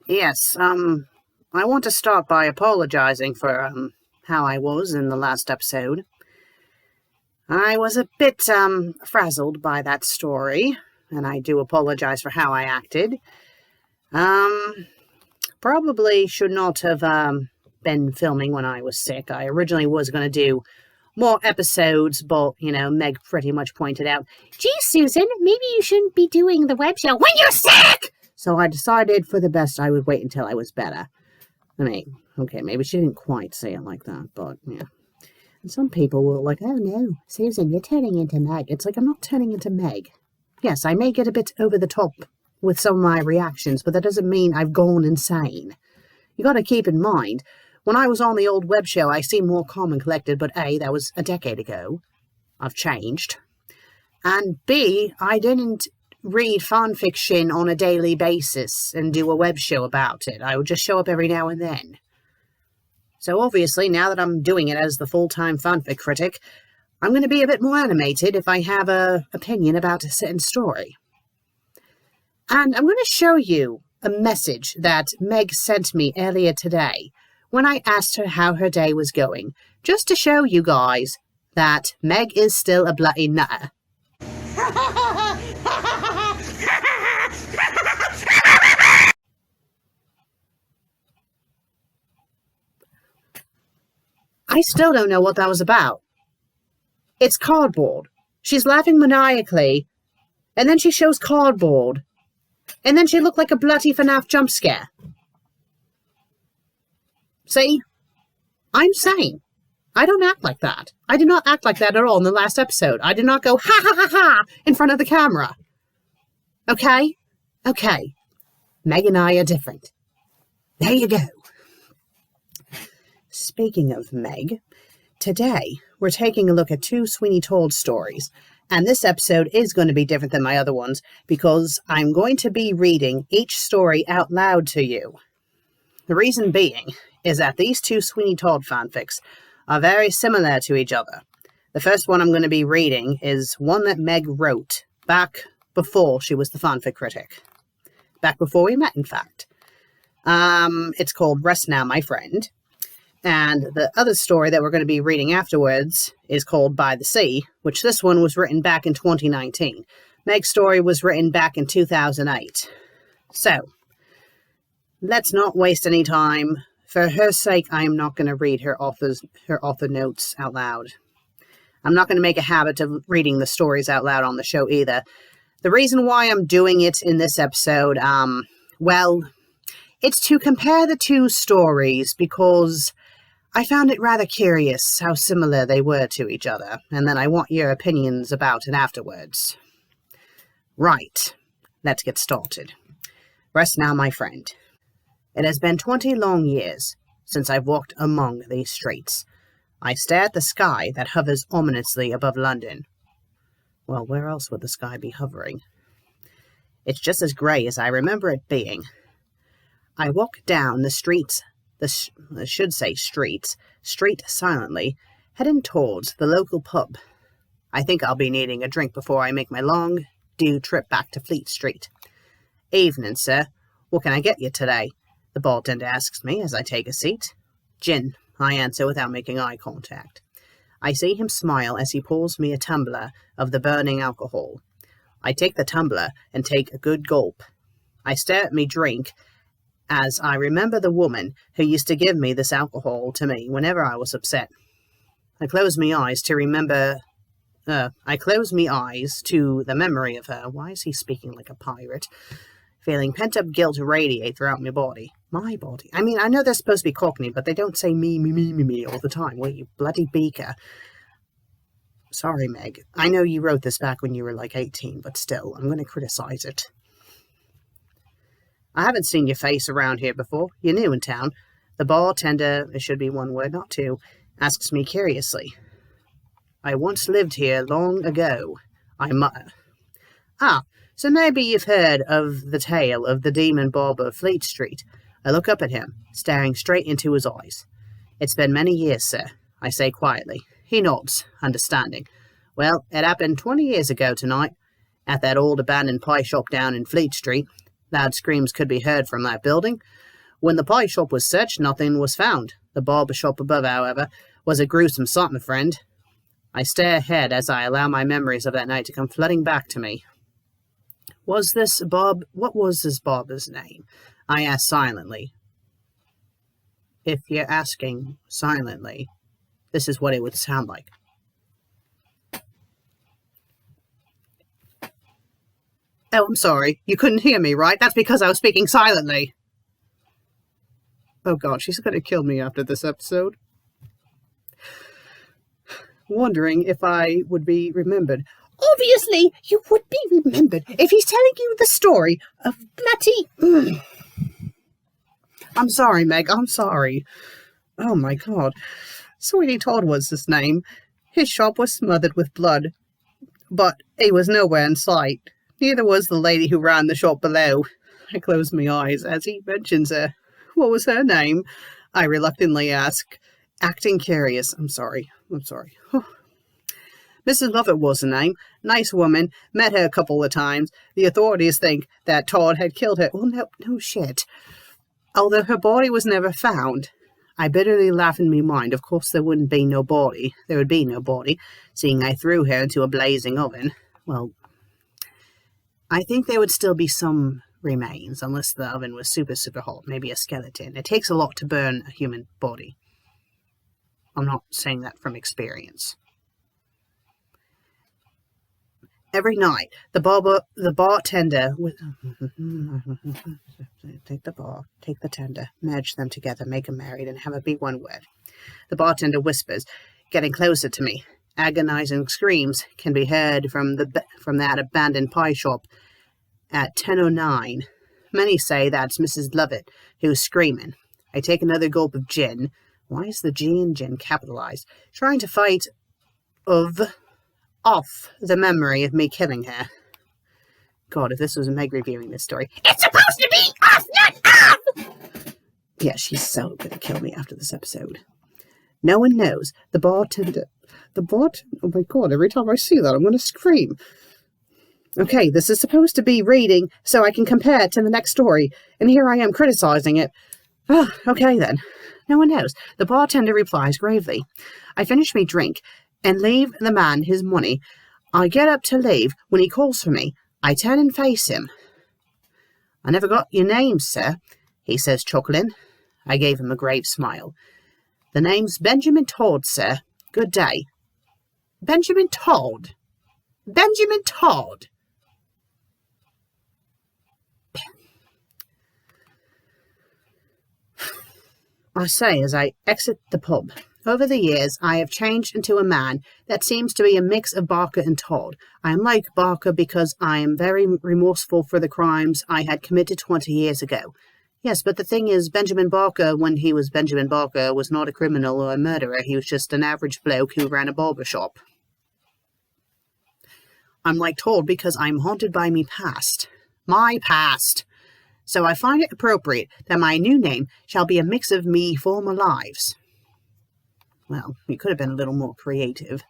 Yes, I want to start by apologizing for, how I was in the last episode. I was a bit, frazzled by that story, and I do apologize for how I acted. Probably should not have, been filming when I was sick. I originally was going to do more episodes, but, Meg pretty much pointed out, "Gee, Susan, maybe you shouldn't be doing the web show when you're sick!" So I decided for the best I would wait until I was better. I mean, okay, maybe she didn't quite say it like that, but yeah. And some people were like, "Oh no, Susan, you're turning into Meg." It's like, I'm not turning into Meg. Yes, I may get a bit over the top with some of my reactions, but that doesn't mean I've gone insane. You gotta keep in mind, when I was on the old web show, I seemed more calm and collected, but A, that was a decade ago. I've changed. And B, I didn't read fanfiction on a daily basis and do a web show about it. I would just show up every now and then. So obviously, now that I'm doing it as the full-time fanfic critic, I'm going to be a bit more animated if I have an opinion about a certain story. And I'm going to show you a message that Meg sent me earlier today when I asked her how her day was going, just to show you guys that Meg is still a bloody nutter. I still don't know what that was about. It's cardboard. She's laughing maniacally, and then she shows cardboard, and then she looked like a bloody FNAF jump scare. See? I'm sane. I don't act like that. I did not act like that at all in the last episode. I did not go ha ha ha ha in front of the camera. Okay? Okay. Meg and I are different. There you go. Speaking of Meg, today we're taking a look at 2 Sweeney Todd stories, and this episode is going to be different than my other ones because I'm going to be reading each story out loud to you. The reason being is that these 2 Sweeney Todd fanfics are very similar to each other. The first one I'm going to be reading is one that Meg wrote back before she was the fanfic critic. Back before we met, in fact. It's called Rest Now, My Friend. And the other story that we're going to be reading afterwards is called By the Sea, which this one was written back in 2019. Meg's story was written back in 2008. So, let's not waste any time. For her sake, I am not going to read her author notes out loud. I'm not going to make a habit of reading the stories out loud on the show either. The reason why I'm doing it in this episode, well, it's to compare the 2 stories because I found it rather curious how similar they were to each other, and then I want your opinions about it afterwards. Right, let's get started. Rest now, my friend. It has been 20 long years since I've walked among these streets. I stare at the sky that hovers ominously above London. Well, where else would the sky be hovering? It's just as grey as I remember it being. I walk down the streets, street silently, heading towards the local pub. I think I'll be needing a drink before I make my long, due trip back to Fleet Street. Evening, sir. What can I get you today? The bartender asks me as I take a seat. Gin, I answer without making eye contact. I see him smile as he pours me a tumbler of the burning alcohol. I take the tumbler and take a good gulp. I stare at me drink as I remember the woman who used to give me this alcohol to me whenever I was upset. I close me eyes to the memory of her. Why is he speaking like a pirate? Feeling pent-up guilt radiate throughout my body. My body. I mean, I know they're supposed to be Cockney, but they don't say me all the time. Well, you bloody beaker. Sorry, Meg. I know you wrote this back when you were like 18, but still, I'm going to criticize it. I haven't seen your face around here before. You're new in town. The bartender, it should be one word, not two, asks me curiously. I once lived here long ago, I mutter. Ah, so maybe you've heard of the tale of the demon barber of Fleet Street. I look up at him, staring straight into his eyes. It's been many years, sir, I say quietly. He nods, understanding. Well, it happened 20 years ago tonight, at that old abandoned pie shop down in Fleet Street. Loud screams could be heard from that building. When the pie shop was searched, nothing was found. The barber shop above, however, was a gruesome sight, my friend. I stare ahead as I allow my memories of that night to come flooding back to me. What was this barber's name? I asked silently. If you're asking silently, this is what it would sound like. Oh, I'm sorry. You couldn't hear me, right? That's because I was speaking silently. Oh God, she's going to kill me after this episode. Wondering if I would be remembered. Obviously, you would be remembered if he's telling you the story of bloody... I'm sorry, Meg, I'm sorry. Oh my God. Sweeney Todd was his name. His shop was smothered with blood, but he was nowhere in sight. Neither was the lady who ran the shop below. I closed my eyes as he mentions her. What was her name? I reluctantly ask, acting curious. I'm sorry. Mrs. Lovett was the name. Nice woman. Met her a couple of times. The authorities think that Todd had killed her. Well, no shit. Although her body was never found. I bitterly laugh in my mind. Of course there wouldn't be no body. There would be no body, seeing I threw her into a blazing oven. Well, I think there would still be some remains, unless the oven was super, super hot. Maybe a skeleton. It takes a lot to burn a human body. I'm not saying that from experience. Every night, the bartender would take the tender, merge them together, make them married, and have it be one word. The bartender whispers, getting closer to me. Agonizing screams can be heard from that abandoned pie shop at 10:09. Many say that's Mrs. Lovett who's screaming. I take another gulp of gin. Why is the G in gin capitalized? Trying to fight off the memory of me killing her. God, if this was Meg reviewing this story. It's supposed to be off, not off! Yeah, she's so gonna kill me after this episode. No one knows. The bartender... oh my God, every time I see that, I'm gonna scream. Okay, this is supposed to be reading so I can compare it to the next story, and here I am criticizing it. Oh, okay then. No one knows. The bartender replies gravely. I finish me drink and leave the man his money. I get up to leave when he calls for me. I turn and face him. I never got your name, sir, he says, chuckling. I gave him a grave smile. The name's Benjamin Todd, sir. Good day. Benjamin Todd? Benjamin Todd? I say as I exit the pub. Over the years, I have changed into a man that seems to be a mix of Barker and Todd. I am like Barker because I am very remorseful for the crimes I had committed 20 years ago. Yes, but the thing is, Benjamin Barker, when he was Benjamin Barker, was not a criminal or a murderer. He was just an average bloke who ran a barber shop. I'm like Todd because I'm haunted by me past. My past. So I find it appropriate that my new name shall be a mix of me former lives. Well, you could have been a little more creative.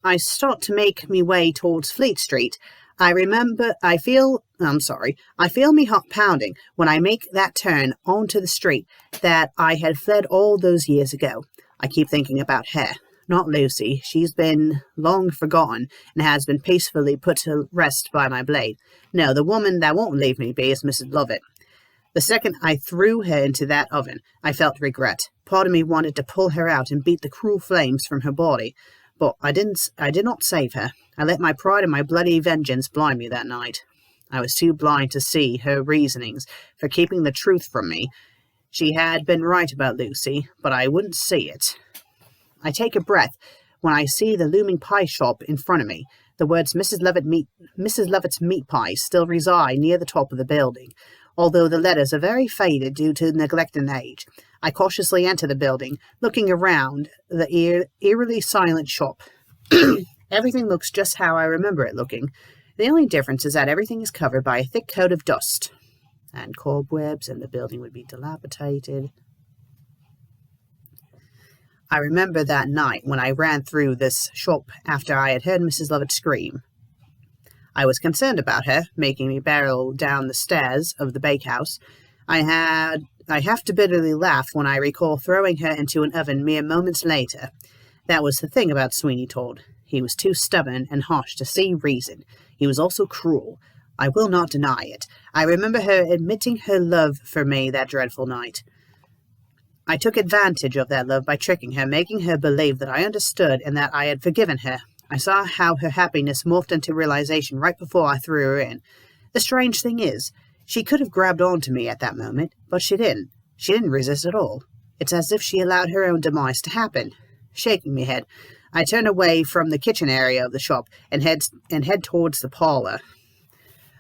I start to make me way towards Fleet Street. I feel me heart pounding when I make that turn onto the street that I had fled all those years ago. I keep thinking about her, not Lucy. She's been long forgotten and has been peacefully put to rest by my blade. No, the woman that won't leave me be is Mrs. Lovett. The second I threw her into that oven, I felt regret. Part of me wanted to pull her out and beat the cruel flames from her body, but I did not save her. I let my pride and my bloody vengeance blind me that night. I was too blind to see her reasonings for keeping the truth from me. She had been right about Lucy, but I wouldn't see it. I take a breath when I see the looming pie shop in front of me. The words Mrs. Lovett's meat pie still reside near the top of the building, although the letters are very faded due to neglect and age. I cautiously enter the building, looking around the eerily silent shop. Everything looks just how I remember it looking. The only difference is that everything is covered by a thick coat of dust and cobwebs, and the building would be dilapidated. I remember that night when I ran through this shop after I had heard Mrs. Lovett scream. I was concerned about her, making me barrel down the stairs of the bakehouse. I have to bitterly laugh when I recall throwing her into an oven mere moments later. That was the thing about Sweeney Todd. He was too stubborn and harsh to see reason. He was also cruel. I will not deny it. I remember her admitting her love for me that dreadful night. I took advantage of that love by tricking her, making her believe that I understood and that I had forgiven her. I saw how her happiness morphed into realization right before I threw her in. The strange thing is, she could have grabbed onto me at that moment, but she didn't. She didn't resist at all. It's as if she allowed her own demise to happen. Shaking my head, I turn away from the kitchen area of the shop and head towards the parlor.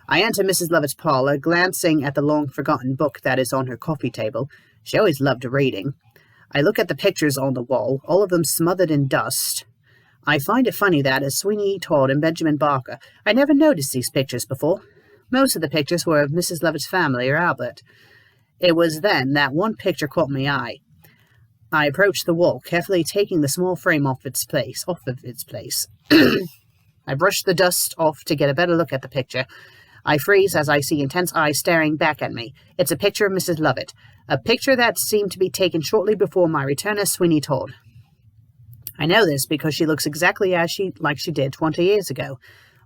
I enter Mrs. Lovett's parlor, glancing at the long-forgotten book that is on her coffee table. She always loved reading. I look at the pictures on the wall, all of them smothered in dust. I find it funny that, as Sweeney Todd and Benjamin Barker, I never noticed these pictures before. Most of the pictures were of Mrs. Lovett's family or Albert. It was then that one picture caught my eye. I approached the wall, carefully taking the small frame off of its place. I brushed the dust off to get a better look at the picture. I freeze as I see intense eyes staring back at me. It's a picture of Mrs. Lovett, a picture that seemed to be taken shortly before my return as Sweeney Todd. I know this because she looks exactly like she did 20 years ago.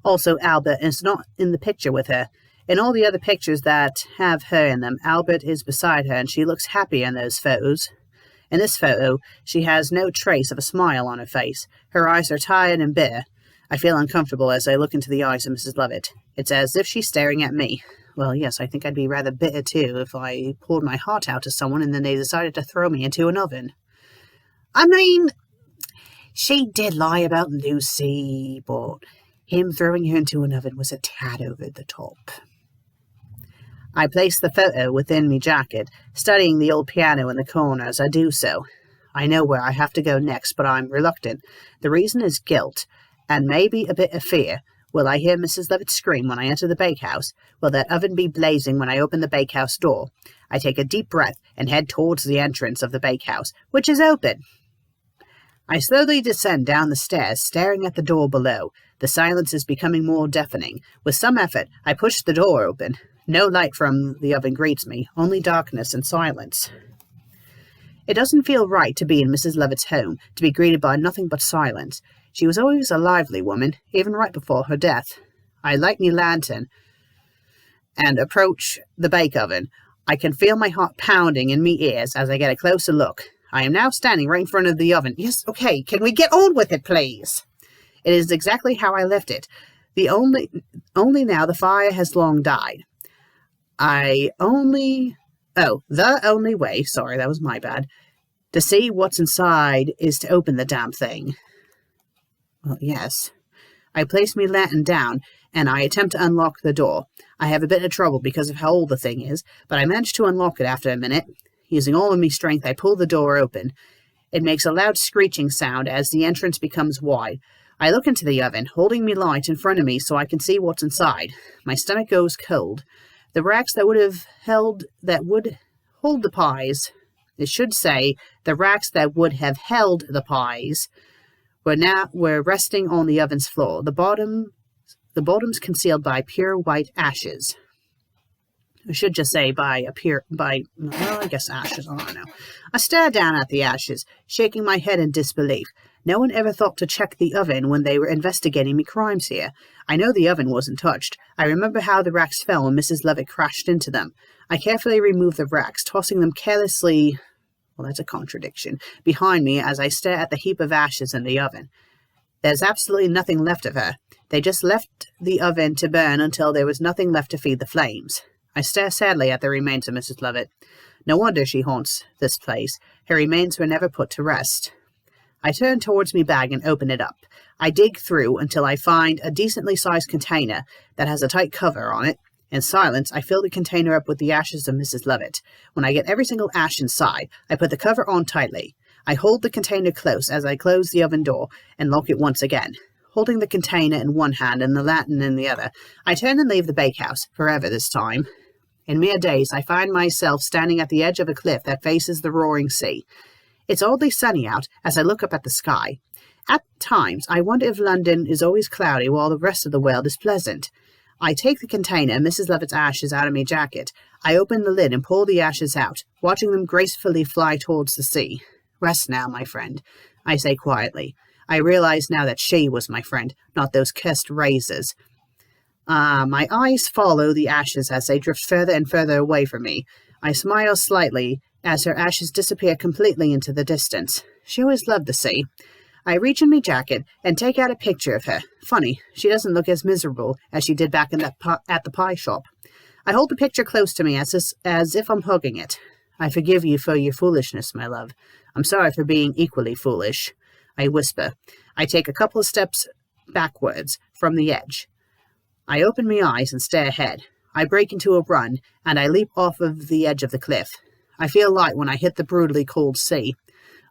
Also, Albert is not in the picture with her. In all the other pictures that have her in them, Albert is beside her and she looks happy in those photos. In this photo, she has no trace of a smile on her face. Her eyes are tired and bitter. I feel uncomfortable as I look into the eyes of Mrs. Lovett. It's as if she's staring at me. Well, yes, I think I'd be rather bitter too if I poured my heart out to someone and then they decided to throw me into an oven. I mean, she did lie about Lucy, but him throwing her into an oven was a tad over the top. I place the photo within my jacket, studying the old piano in the corner as I do so. I know where I have to go next, but I'm reluctant. The reason is guilt, and maybe a bit of fear. Will I hear Mrs. Lovett scream when I enter the bakehouse? Will that oven be blazing when I open the bakehouse door? I take a deep breath and head towards the entrance of the bakehouse, which is open. I slowly descend down the stairs, staring at the door below. The silence is becoming more deafening. With some effort, I push the door open. No light from the oven greets me, only darkness and silence. It doesn't feel right to be in Mrs. Lovett's home, to be greeted by nothing but silence. She was always a lively woman, even right before her death. I light my lantern and approach the bake oven. I can feel my heart pounding in my ears as I get a closer look. I am now standing right in front of the oven. Yes, okay, can we get on with it, please? It is exactly how I left it. Only now the fire has long died. The only way, sorry, that was my bad, to see what's inside is to open the damn thing. Well, yes. I place my lantern down, and I attempt to unlock the door. I have a bit of trouble because of how old the thing is, but I manage to unlock it after a minute. Using all of my strength, I pull the door open. It makes a loud screeching sound as the entrance becomes wide. I look into the oven, holding my light in front of me so I can see what's inside. My stomach goes cold. The racks that would hold the pies, it should say, the racks that would have held the pies, were resting on the oven's floor. The bottoms concealed by pure white ashes. I should just say I guess ashes, I don't know. I stare down at the ashes, shaking my head in disbelief. No one ever thought to check the oven when they were investigating me crimes here. I know the oven wasn't touched. I remember how the racks fell when Mrs. Lovett crashed into them. I carefully remove the racks, tossing them carelessly, well, that's a contradiction, behind me as I stare at the heap of ashes in the oven. There's absolutely nothing left of her. They just left the oven to burn until there was nothing left to feed the flames. I stare sadly at the remains of Mrs. Lovett. No wonder she haunts this place. Her remains were never put to rest. I turn towards me bag and open it up. I dig through until I find a decently sized container that has a tight cover on it. In silence, I fill the container up with the ashes of Mrs. Lovett. When I get every single ash inside, I put the cover on tightly. I hold the container close as I close the oven door and lock it once again. Holding the container in one hand and the lantern in the other, I turn and leave the bakehouse, forever this time. In mere days, I find myself standing at the edge of a cliff that faces the roaring sea. It's oddly sunny out as I look up at the sky. At times, I wonder if London is always cloudy while the rest of the world is pleasant. I take the container and Mrs. Lovett's ashes out of my jacket. I open the lid and pull the ashes out, watching them gracefully fly towards the sea. Rest now, my friend, I say quietly. I realize now that she was my friend, not those cursed razors. My eyes follow the ashes as they drift further and further away from me. I smile slightly as her ashes disappear completely into the distance. She always loved the sea. I reach in my jacket and take out a picture of her. Funny, she doesn't look as miserable as she did back at the pie shop. I hold the picture close to me as if I'm hugging it. I forgive you for your foolishness, my love. I'm sorry for being equally foolish, I whisper. I take a couple of steps backwards from the edge. I open my eyes and stare ahead. I break into a run, and I leap off of the edge of the cliff. I feel light when I hit the brutally cold sea.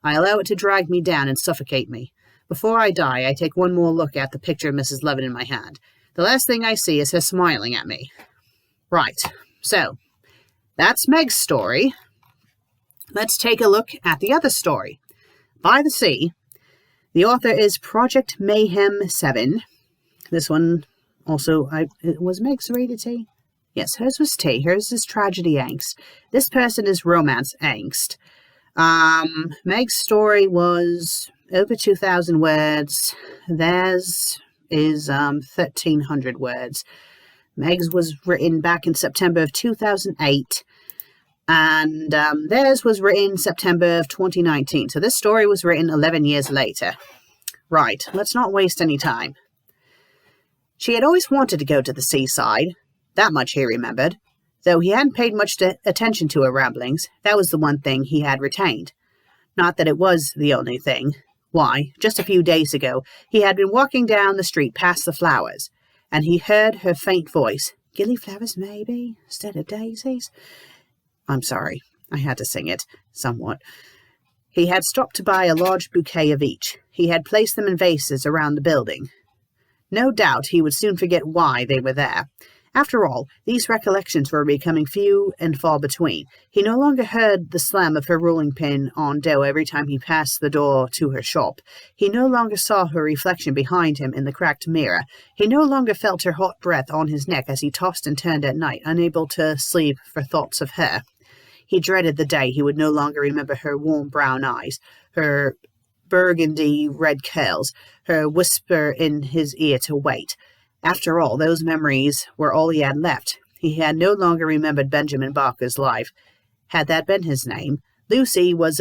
I allow it to drag me down and suffocate me. Before I die, I take one more look at the picture of Mrs. Lovett in my hand. The last thing I see is her smiling at me. Right, so that's Meg's story. Let's take a look at the other story. By the Sea. The author is Project Mayhem 7. This one also, was Meg's rated T? Yes, hers was T. Hers is tragedy angst. This person is romance angst. Meg's story was over 2,000 words. Theirs is 1,300 words. Meg's was written back in September of 2008. And theirs was written September of 2019. So this story was written 11 years later. Right, let's not waste any time. She had always wanted to go to the seaside. That much he remembered. Though he hadn't paid much attention to her ramblings, that was the one thing he had retained. Not that it was the only thing. Why, just a few days ago, he had been walking down the street past the flowers, and he heard her faint voice. Gillyflowers, maybe, instead of daisies. I'm sorry, I had to sing it, somewhat. He had stopped to buy a large bouquet of each. He had placed them in vases around the building. No doubt he would soon forget why they were there. After all, these recollections were becoming few and far between. He no longer heard the slam of her rolling pin on dough every time he passed the door to her shop. He no longer saw her reflection behind him in the cracked mirror. He no longer felt her hot breath on his neck as he tossed and turned at night, unable to sleep for thoughts of her. He dreaded the day he would no longer remember her warm brown eyes, her burgundy red curls, her whisper in his ear to wait. After all, those memories were all he had left. He had no longer remembered Benjamin Barker's life. Had that been his name, Lucy was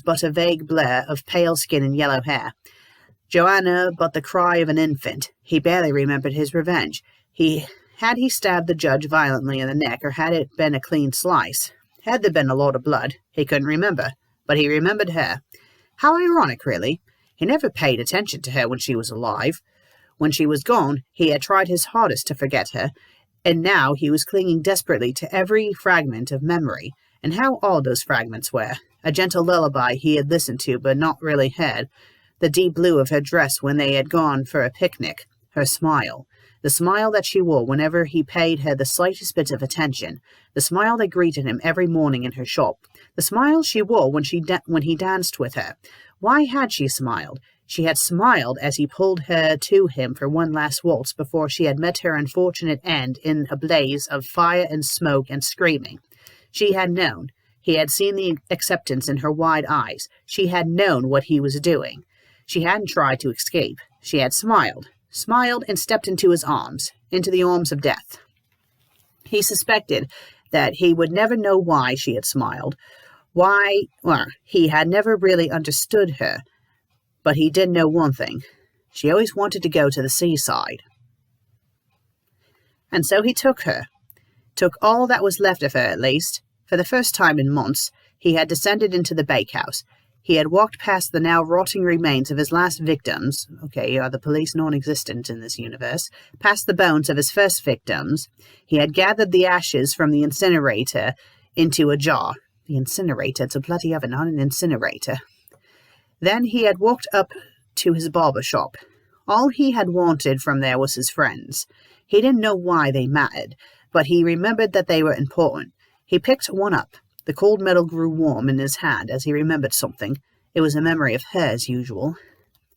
but a vague blur of pale skin and yellow hair. Joanna but the cry of an infant. He barely remembered his revenge. Had he stabbed the judge violently in the neck, or had it been a clean slice? Had there been a lot of blood? He couldn't remember, but he remembered her. How ironic, really. He never paid attention to her when she was alive. When she was gone, he had tried his hardest to forget her, and now he was clinging desperately to every fragment of memory. And how odd those fragments were. A gentle lullaby he had listened to but not really heard. The deep blue of her dress when they had gone for a picnic. Her smile. The smile that she wore whenever he paid her the slightest bit of attention. The smile that greeted him every morning in her shop. The smile she wore when he danced with her. Why had she smiled? She had smiled as he pulled her to him for one last waltz before she had met her unfortunate end in a blaze of fire and smoke and screaming. She had known. He had seen the acceptance in her wide eyes. She had known what he was doing. She hadn't tried to escape. She had smiled and stepped into his arms, into the arms of death. He suspected that he would never know why she had smiled. He had never really understood her. But he did know one thing. She always wanted to go to the seaside. And so he took her. Took all that was left of her, at least. For the first time in months, he had descended into the bakehouse. He had walked past the now rotting remains of his last victims. Are the police non-existent in this universe? Past the bones of his first victims. He had gathered the ashes from the incinerator into a jar. The incinerator? It's a bloody oven, not an incinerator. Then he had walked up to his barber shop. All he had wanted from there was his friends. He didn't know why they mattered, but he remembered that they were important. He picked one up. The cold metal grew warm in his hand as he remembered something. It was a memory of her, as usual.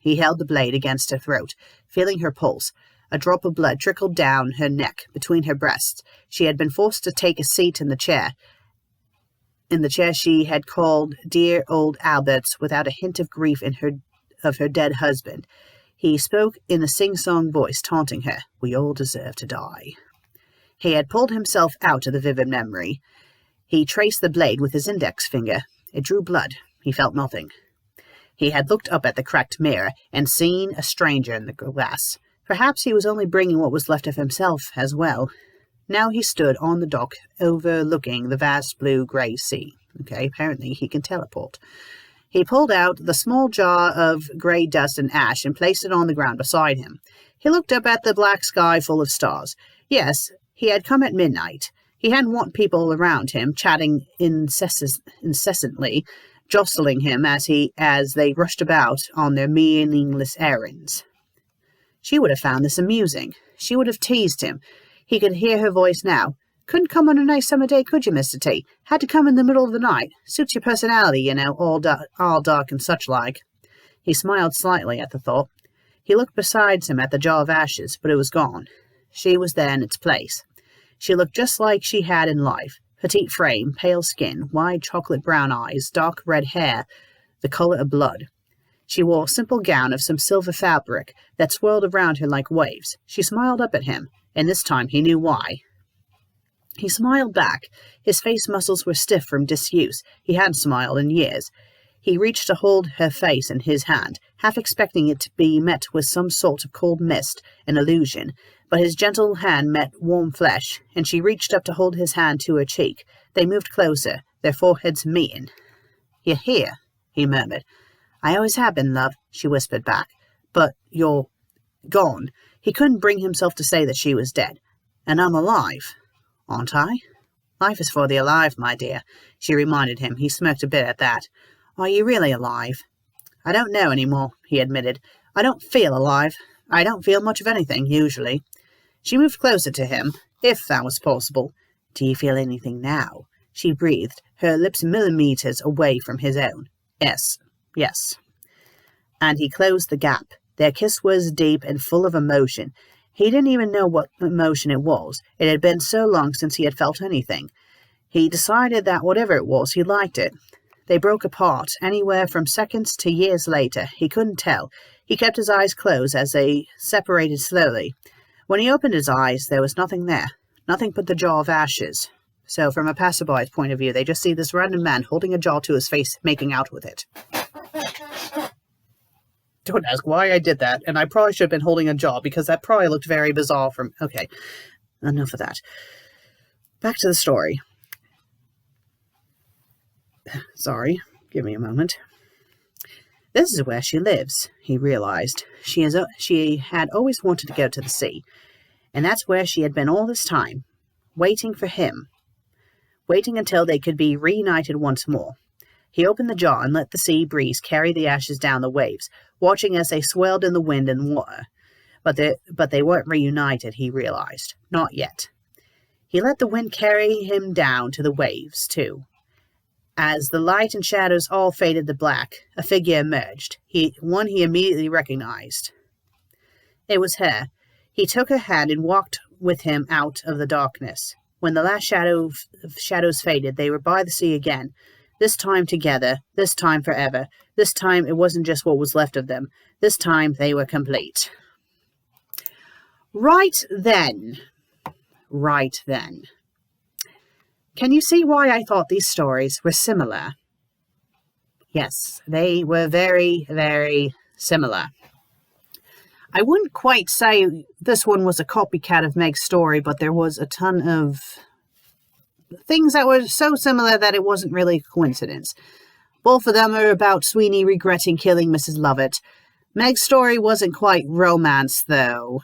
He held the blade against her throat, feeling her pulse. A drop of blood trickled down her neck, between her breasts. She had been forced to take a seat in the chair she had called dear old Albert's, without a hint of grief of her dead husband. He spoke in a sing-song voice, taunting her. We all deserve to die. He had pulled himself out of the vivid memory. He traced the blade with his index finger. It drew blood. He felt nothing. He had looked up at the cracked mirror and seen a stranger in the glass. Perhaps he was only bringing what was left of himself as well. Now he stood on the dock overlooking the vast blue-grey sea. Okay, apparently he can teleport. He pulled out the small jar of grey dust and ash and placed it on the ground beside him. He looked up at the black sky full of stars. Yes, he had come at midnight. He hadn't want people around him, chatting incessantly, jostling him as they rushed about on their meaningless errands. She would have found this amusing. She would have teased him. He could hear her voice now. Couldn't come on a nice summer day, could you, Mr. T? Had to come in the middle of the night. Suits your personality, you know, all dark and such like. He smiled slightly at the thought. He looked beside him at the jar of ashes, but it was gone. She was there in its place. She looked just like she had in life. Petite frame, pale skin, wide chocolate-brown eyes, dark red hair, the color of blood. She wore a simple gown of some silver fabric that swirled around her like waves. She smiled up at him, and this time he knew why. He smiled back. His face muscles were stiff from disuse. He hadn't smiled in years. He reached to hold her face in his hand, half expecting it to be met with some sort of cold mist, an illusion. But his gentle hand met warm flesh, and she reached up to hold his hand to her cheek. They moved closer, their foreheads meeting. You're here, he murmured. I always have been, love, she whispered back. But you're gone. He couldn't bring himself to say that she was dead. And I'm alive, aren't I? Life is for the alive, my dear, she reminded him. He smirked a bit at that. Are you really alive? I don't know anymore, he admitted. I don't feel alive. I don't feel much of anything, usually. She moved closer to him, if that was possible. Do you feel anything now? She breathed, her lips millimeters away from his own. Yes. And he closed the gap. Their kiss was deep and full of emotion. He didn't even know what emotion it was. It had been so long since he had felt anything. He decided that whatever it was, he liked it. They broke apart, anywhere from seconds to years later. He couldn't tell. He kept his eyes closed as they separated slowly. When he opened his eyes, there was nothing there. Nothing but the jar of ashes. So, from a passerby's point of view, they just see this random man holding a jar to his face, making out with it. Don't ask why I did that, and I probably should have been holding a jar, because that probably looked very bizarre from... Okay, enough of that. Back to the story. Sorry, give me a moment. This is where she lives, he realized. She had always wanted to go to the sea, and that's where she had been all this time, waiting for him, waiting until they could be reunited once more. He opened the jar and let the sea breeze carry the ashes down the waves, watching as they swelled in the wind and water. But they weren't reunited, he realized. Not yet. He let the wind carry him down to the waves, too. As the light and shadows all faded to black, a figure emerged, one he immediately recognized. It was her. He took her hand and walked with him out of the darkness. When the last shadows faded, they were by the sea again, this time together, this time forever. This time it wasn't just what was left of them. This time they were complete. Right then. Can you see why I thought these stories were similar? Yes, they were very, very similar. I wouldn't quite say this one was a copycat of Meg's story, but there was a ton of things that were so similar that it wasn't really a coincidence. Both of them are about Sweeney regretting killing Mrs. Lovett. Meg's story wasn't quite romance, though.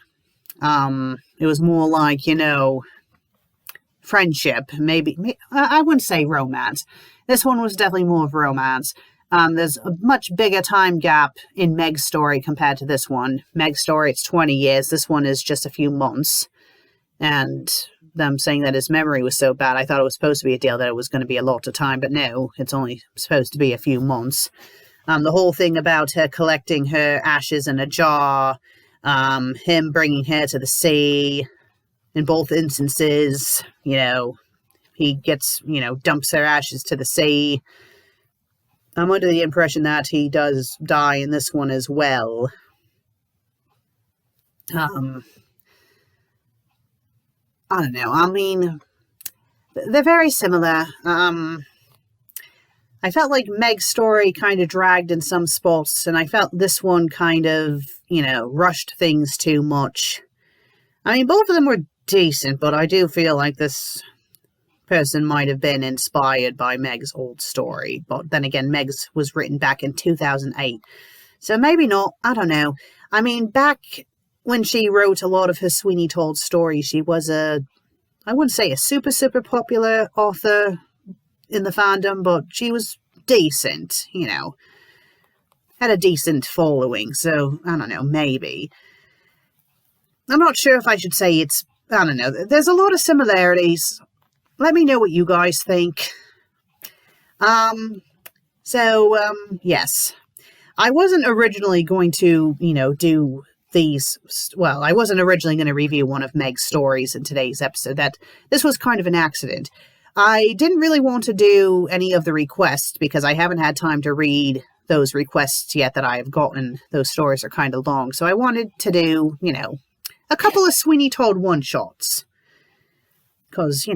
It was more like, friendship, maybe. I wouldn't say romance. This one was definitely more of romance. There's a much bigger time gap in Meg's story compared to this one. Meg's story, it's 20 years. This one is just a few months. And them saying that his memory was so bad, I thought it was supposed to be a deal that it was going to be a lot of time, but no, it's only supposed to be a few months. The whole thing about her collecting her ashes in a jar, him bringing her to the sea. In both instances, he gets, dumps her ashes to the sea. I'm under the impression that he does die in this one as well. I don't know. I mean, they're very similar. I felt like Meg's story kind of dragged in some spots, and I felt this one kind of, rushed things too much. I mean, both of them were decent, but I do feel like this person might have been inspired by Meg's old story. But then again, Meg's was written back in 2008. So maybe not. I don't know. I mean, back when she wrote a lot of her Sweeney Todd stories, she was I wouldn't say a super, super popular author in the fandom, but she was decent, had a decent following. So, I don't know, maybe. I'm not sure if I should say I don't know. There's a lot of similarities. Let me know what you guys think. Yes. I wasn't originally going to, do these. Well, I wasn't originally going to review one of Meg's stories in today's episode. This was kind of an accident. I didn't really want to do any of the requests because I haven't had time to read those requests yet that I have gotten. Those stories are kind of long. So I wanted to do, a couple of Sweeney Todd one-shots. Because,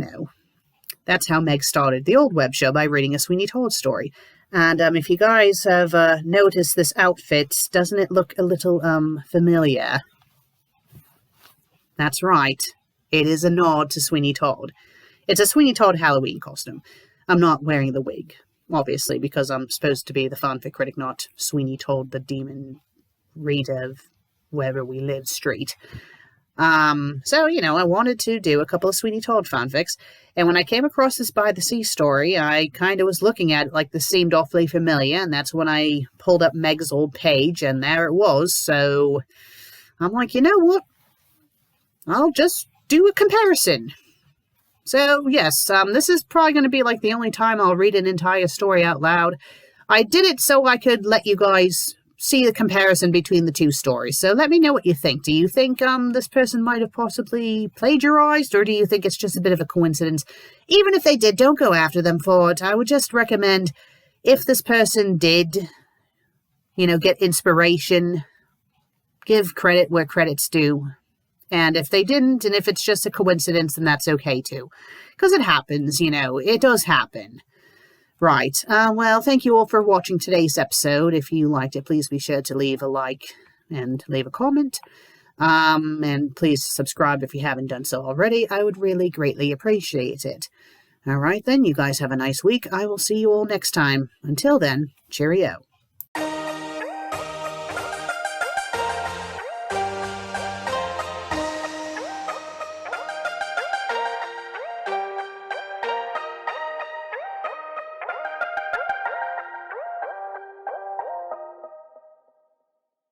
that's how Meg started the old web show, by reading a Sweeney Todd story. And if you guys have noticed this outfit, doesn't it look a little familiar? That's right. It is a nod to Sweeney Todd. It's a Sweeney Todd Halloween costume. I'm not wearing the wig, obviously, because I'm supposed to be the FanFic Critic, not Sweeney Todd, the demon reader of Wherever We Live Street. So, I wanted to do a couple of Sweeney Todd fanfics, and when I came across this By the Sea story, I kind of was looking at it like this seemed awfully familiar, and that's when I pulled up Meg's old page, and there it was. So I'm like, you know what? I'll just do a comparison. So, yes, this is probably going to be like the only time I'll read an entire story out loud. I did it so I could let you guys see the comparison between the two stories. So let me know what you think. Do you think this person might have possibly plagiarized, or do you think it's just a bit of a coincidence? Even if they did, don't go after them for it. I would just recommend, if this person did, get inspiration, give credit where credit's due. And if they didn't, and if it's just a coincidence, then that's okay too. Because it happens, it does happen. Right. Well, thank you all for watching today's episode. If you liked it, please be sure to leave a like and leave a comment. And please subscribe if you haven't done so already. I would really greatly appreciate it. All right, then. You guys have a nice week. I will see you all next time. Until then, cheerio.